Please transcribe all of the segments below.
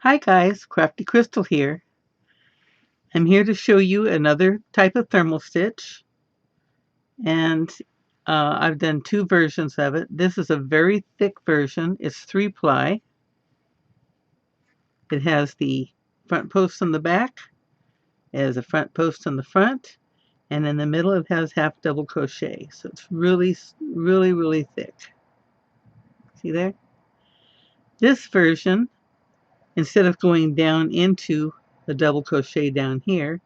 Hi guys, Crafty Crystal here. I'm here to show you another type of thermal stitch, and I've done two versions of it. This is a very thick version. It's 3-ply. It has the front post on the back, it has a front post on the front, and in the middle it has half double crochet. So it's really, really, really thick. See there? This version, instead of going down into the double crochet down here,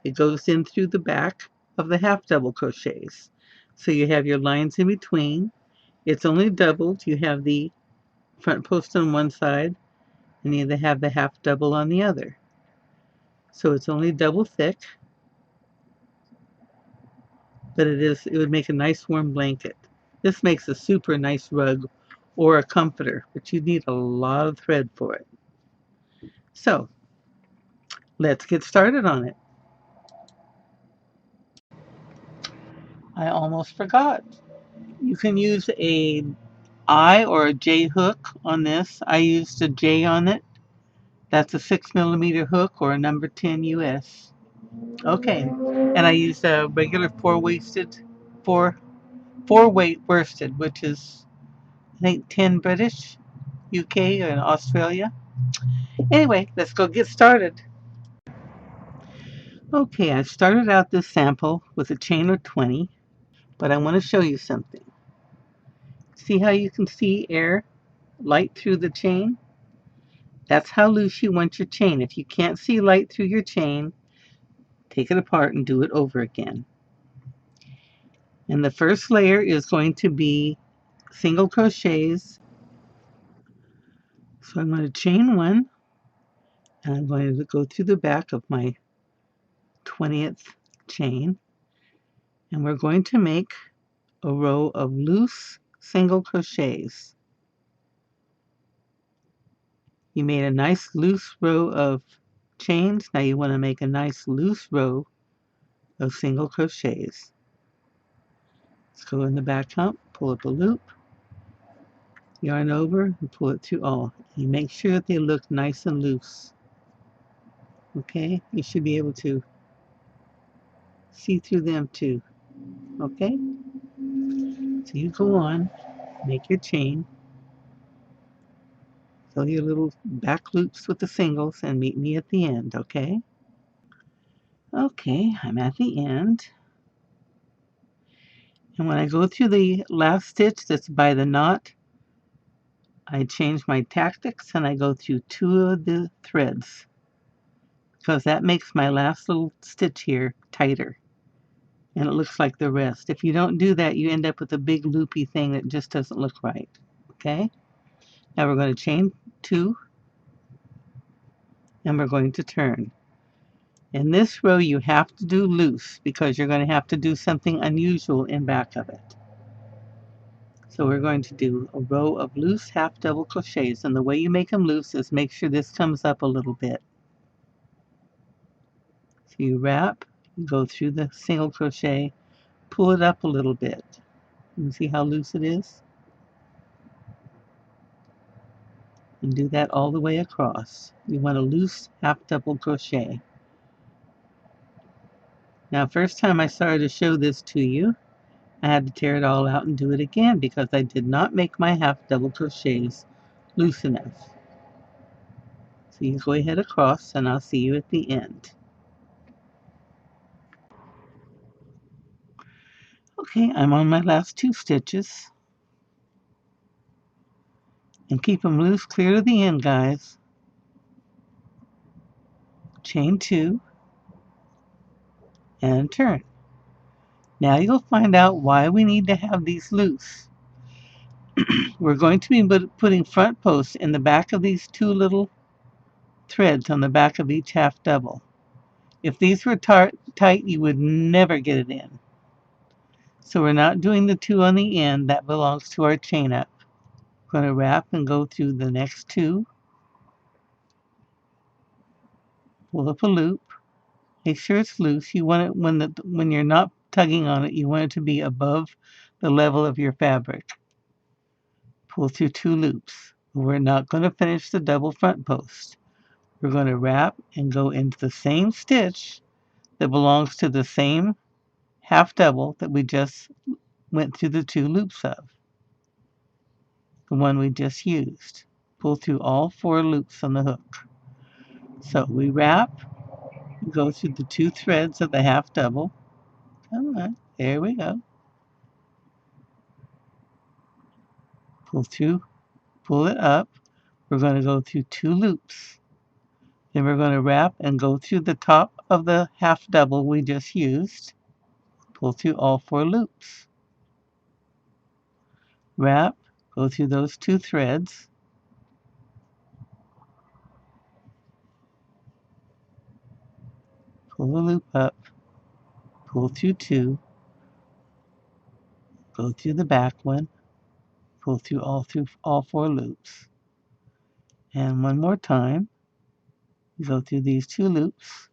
it goes in through the back of the half double crochets. So you have your lines in between. It's only doubled. You have the front post on one side and you have the half double on the other. So it's only double thick, but it would make a nice warm blanket. This makes a super nice rug or a comforter, but you need a lot of thread for it. So let's get started on it. I almost forgot. You can use a I or a J hook on this. I used a J on it. That's a 6mm hook or a number 10 US. Okay, and I used a regular four weight worsted, which is I think 10 British, UK, and Australia. Anyway, let's go get started. Okay, I started out this sample with a chain of 20, but I want to show you something. See how you can see air light through the chain? That's how loose you want your chain. If you can't see light through your chain, take it apart and do it over again. And the first layer is going to be single crochets. So I'm going to chain one, and I'm going to go through the back of my 20th chain, and we're going to make a row of loose single crochets. You made a nice loose row of chains. Now you want to make a nice loose row of single crochets. Let's go in the back hump, pull up a loop, yarn over, and pull it through all. You make sure that they look nice and loose. Okay, you should be able to see through them too. Okay, so you go on, make your chain, fill your little back loops with the singles, and meet me at the end. Okay. Okay, I'm at the end, and when I go through the last stitch that's by the knot, I change my tactics and I go through two of the threads, because that makes my last little stitch here tighter and it looks like the rest. If you don't do that, you end up with a big loopy thing that just doesn't look right. Okay, now we're going to chain two and we're going to turn. In this row you have to do loose because you're going to have to do something unusual in back of it. So we're going to do a row of loose half double crochets, and the way you make them loose is make sure this comes up a little bit. So you wrap, go through the single crochet, pull it up a little bit. You see how loose it is? And do that all the way across. You want a loose half double crochet. Now, first time I started to show this to you, I had to tear it all out and do it again because I did not make my half double crochets loose enough. So you go ahead across and I'll see you at the end. Okay, I'm on my last two stitches. And keep them loose clear to the end, guys. Chain two and turn. Now you'll find out why we need to have these loose. We're going to be putting front posts in the back of these two little threads on the back of each half double. If these were tight, you would never get it in. So we're not doing the two on the end. That belongs to our chain up. We're going to wrap and go through the next two. Pull up a loop. Make sure it's loose. You want it when you're not tugging on it, you want it to be above the level of your fabric. Pull through two loops. We're not going to finish the double front post. we're going to wrap and go into the same stitch that belongs to the same half double that we just went through the 2 loops of, the one we just used. Pull through all 4 loops on the hook. So we wrap, go through the 2 threads of the half double. Come on, there we go. Pull through, pull it up. We're going to go through 2 loops. Then we're going to wrap and go through the top of the half double we just used. Pull through all 4 loops. Wrap, go through those 2 threads. Pull the loop up, pull through 2, go through the back one, pull through all 4 loops. And one more time, go through these 2 loops.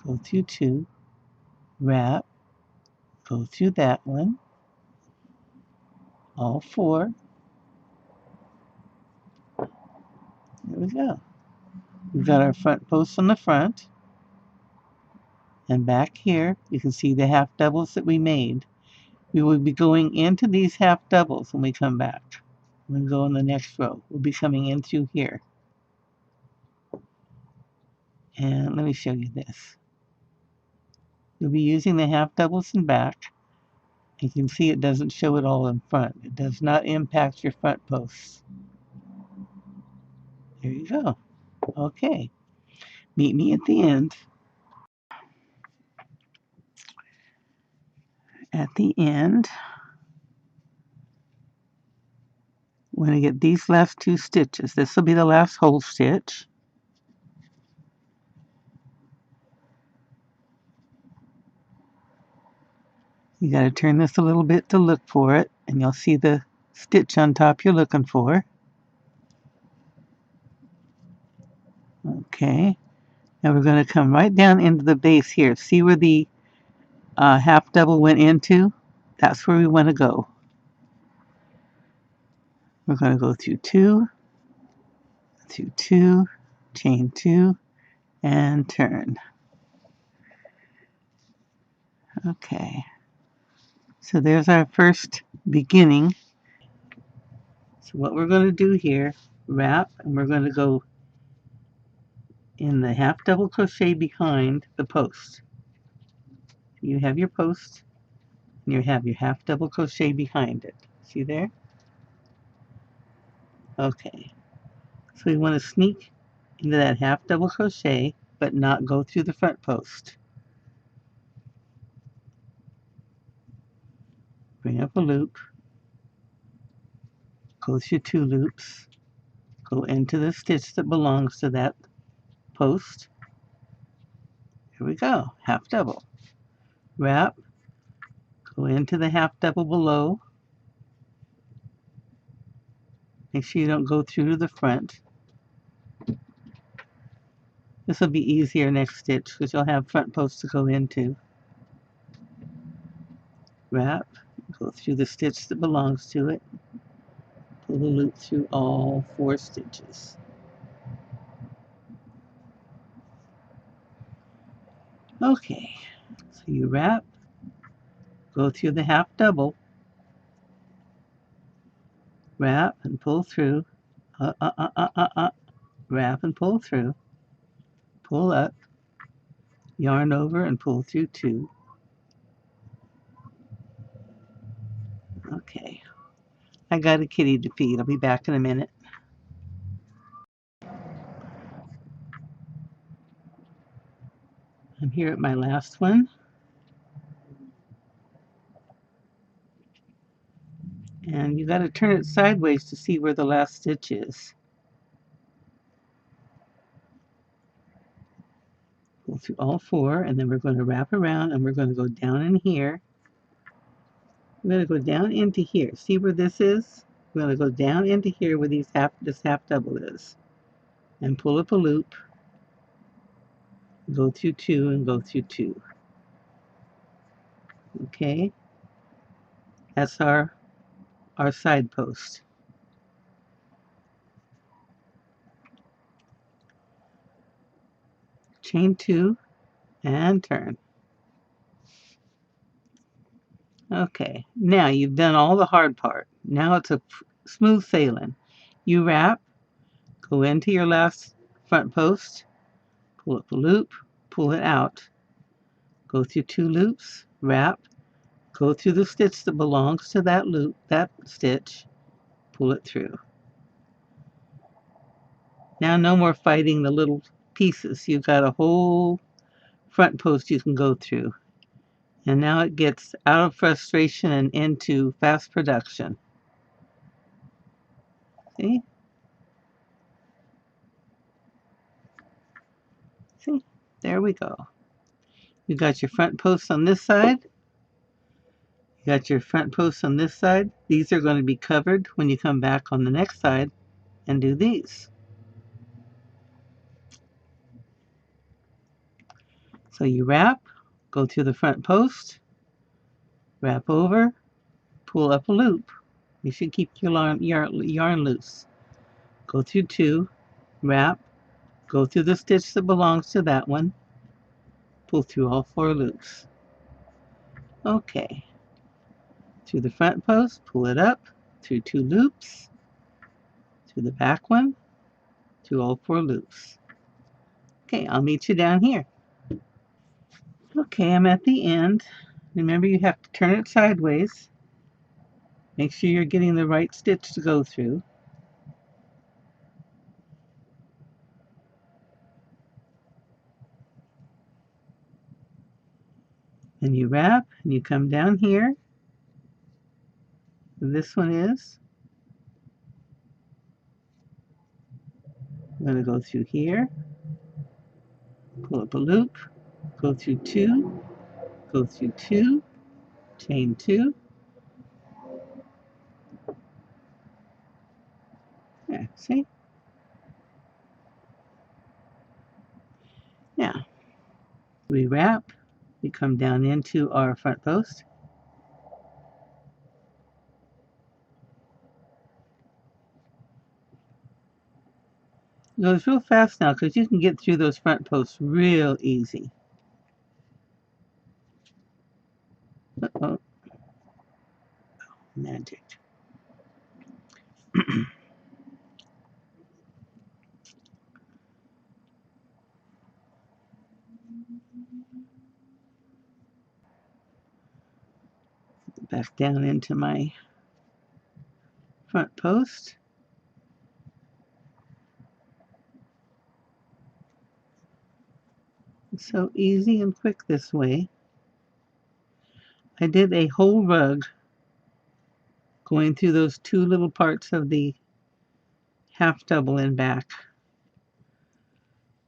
Go through 2, wrap, go through that one, all 4. There we go. We've got our front post on the front. And back here, you can see the half doubles that we made. We will be going into these half doubles when we come back. When we go in the next row, we'll be coming in through here. And let me show you this. You'll be using the half doubles in back. You can see it doesn't show it all in front. It does not impact your front posts. There you go. Okay. Meet me at the end. At the end, we're going to get these last 2 stitches. This will be the last whole stitch. You got to turn this a little bit to look for it, and you'll see the stitch on top you're looking for. Okay. Now we're going to come right down into the base here. See where the half double went into? That's where we want to go. We're going to go through 2, chain 2, and turn. Okay. So there's our first beginning. So what we're going to do here, wrap, and we're going to go in the half double crochet behind the post. You have your post, and you have your half double crochet behind it. See there? Okay. So we want to sneak into that half double crochet, but not go through the front post. Bring up a loop, go through 2 loops, go into the stitch that belongs to that post. Here we go, half double. Wrap, go into the half double below. Make sure you don't go through to the front. This will be easier next stitch because you'll have front posts to go into. Wrap, go through the stitch that belongs to it. Pull the loop through all 4 stitches. Okay, so you wrap, go through the half double, wrap and pull through, wrap and pull through, pull up, yarn over and pull through 2. Okay, I got a kitty to feed. I'll be back in a minute. I'm here at my last one. And you got to turn it sideways to see where the last stitch is. Pull through all 4, and then we're going to wrap around, and we're going to go down in here. We're going to go down into here. See where this is? We're going to go down into here where this half double is, and pull up a loop. Go through 2 and go through 2. Okay, that's our side post. chain 2, and turn. Okay, now you've done all the hard part. Now it's a smooth sailing. You wrap, go into your last front post, pull up a loop, pull it out, go through 2 loops, wrap, go through the stitch that belongs to that loop, that stitch, pull it through. Now no more fighting the little pieces. You've got a whole front post you can go through. And now it gets out of frustration and into fast production. See? See? There we go. You got your front post on this side. You got your front post on this side. These are going to be covered when you come back on the next side and do these. So you wrap, go through the front post, wrap over, pull up a loop. You should keep your yarn loose. Go through 2, wrap, go through the stitch that belongs to that one, pull through all 4 loops. Okay. Through the front post, pull it up, through 2 loops, through the back one, through all 4 loops. Okay, I'll meet you down here. Okay, I'm at the end. Remember, you have to turn it sideways. Make sure you're getting the right stitch to go through. And you wrap, and you come down here. This one is. I'm going to go through here, pull up a loop, go through 2, go through 2, chain 2. Yeah, see? Now, we wrap, we come down into our front post. It goes real fast now because you can get through those front posts real easy. Uh-oh. Magic. Back down into my front post. It's so easy and quick this way. I did a whole rug going through those 2 little parts of the half double and back.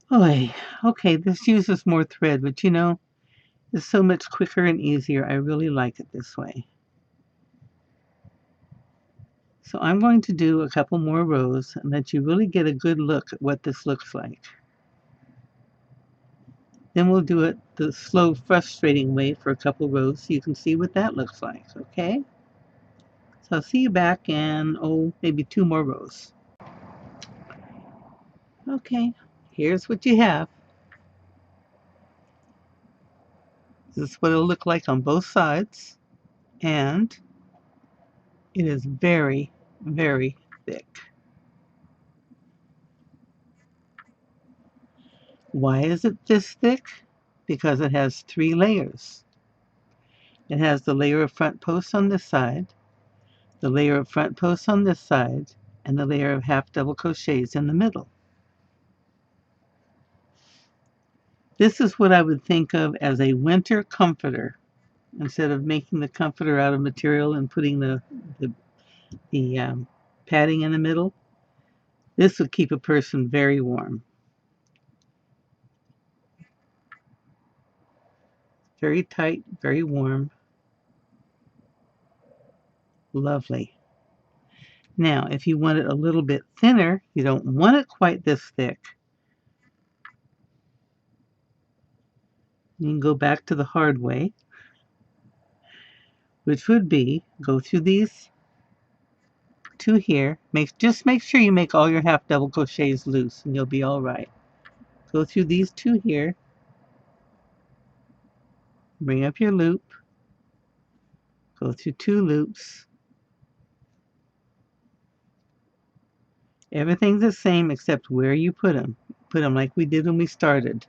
Oh, okay, this uses more thread, but you know, it's so much quicker and easier. I really like it this way. So I'm going to do a couple more rows and let you really get a good look at what this looks like. Then we'll do it the slow, frustrating way for a couple rows so you can see what that looks like, okay? So I'll see you back in, maybe 2 more rows. Okay, here's what you have. This is what it'll look like on both sides. And it is very, very thick. Why is it this thick? Because it has 3 layers. It has the layer of front posts on this side, the layer of front posts on this side, and the layer of half double crochets in the middle. This is what I would think of as a winter comforter. Instead of making the comforter out of material and putting the padding in the middle, this would keep a person very warm. Very tight, very warm. Lovely. Now, if you want it a little bit thinner, you don't want it quite this thick, you can go back to the hard way, which would be go through these 2 here. Just make sure you make all your half double crochets loose and you'll be all right. Go through these two here, bring up your loop, go through two loops. Everything's the same except where you put them. Put them like we did when we started.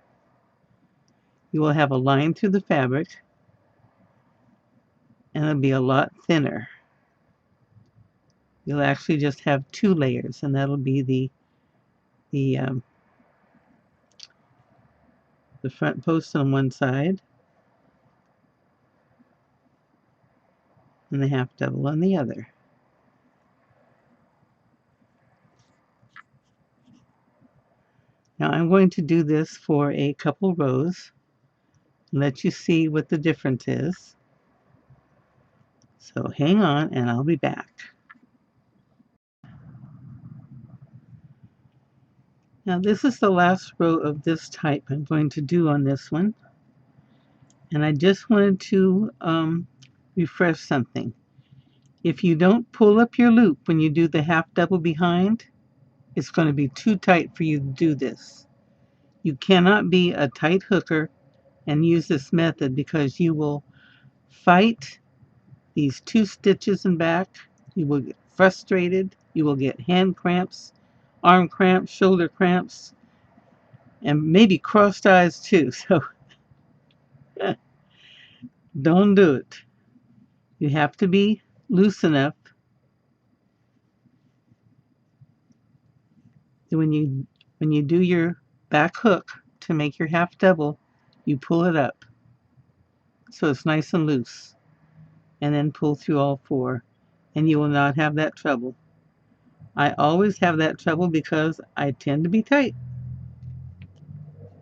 You will have a line through the fabric, and it'll be a lot thinner. You'll actually just have two layers, and that'll be the front post on one side and the half double on the other. Now I'm going to do this for a couple rows and let you see what the difference is. So hang on and I'll be back. Now this is the last row of this type I'm going to do on this one. And I just wanted to refresh something. If you don't pull up your loop when you do the half double behind, it's going to be too tight for you to do this. You cannot be a tight hooker and use this method because you will fight these two stitches in back. You will get frustrated. You will get hand cramps, arm cramps, shoulder cramps, and maybe crossed eyes too. So don't do it. You have to be loose enough that when you do your back hook to make your half double, you pull it up so it's nice and loose, and then pull through all four, and you will not have that trouble. I always have that trouble because I tend to be tight.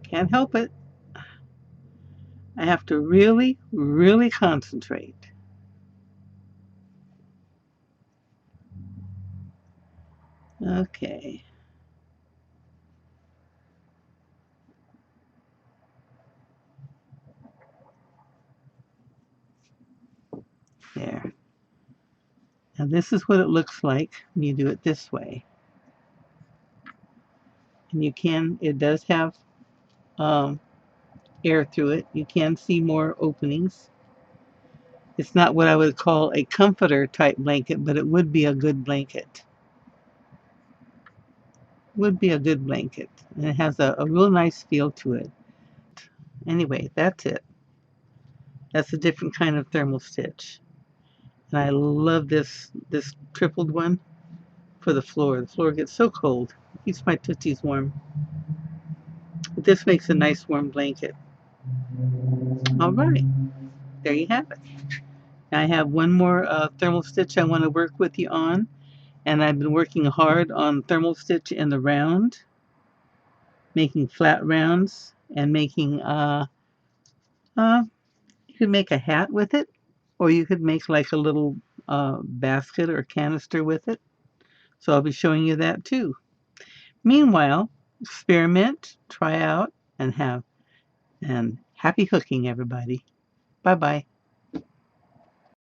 Can't help it. I have to really, really concentrate. Okay. There. Now this is what it looks like when you do it this way. And it does have air through it. You can see more openings. It's not what I would call a comforter type blanket, but it would be a good blanket. Would be a good blanket. And it has a real nice feel to it. Anyway, that's it. That's a different kind of thermal stitch. And I love this tripled one for the floor. The floor gets so cold. It keeps my tootsies warm. But this makes a nice warm blanket. All right, there you have it. Now I have one more thermal stitch I want to work with you on, and I've been working hard on thermal stitch in the round, making flat rounds, and making you could make a hat with it, or you could make like a little basket or canister with it. So I'll be showing you that too. Meanwhile, experiment, try out, and happy hooking, everybody. Bye bye.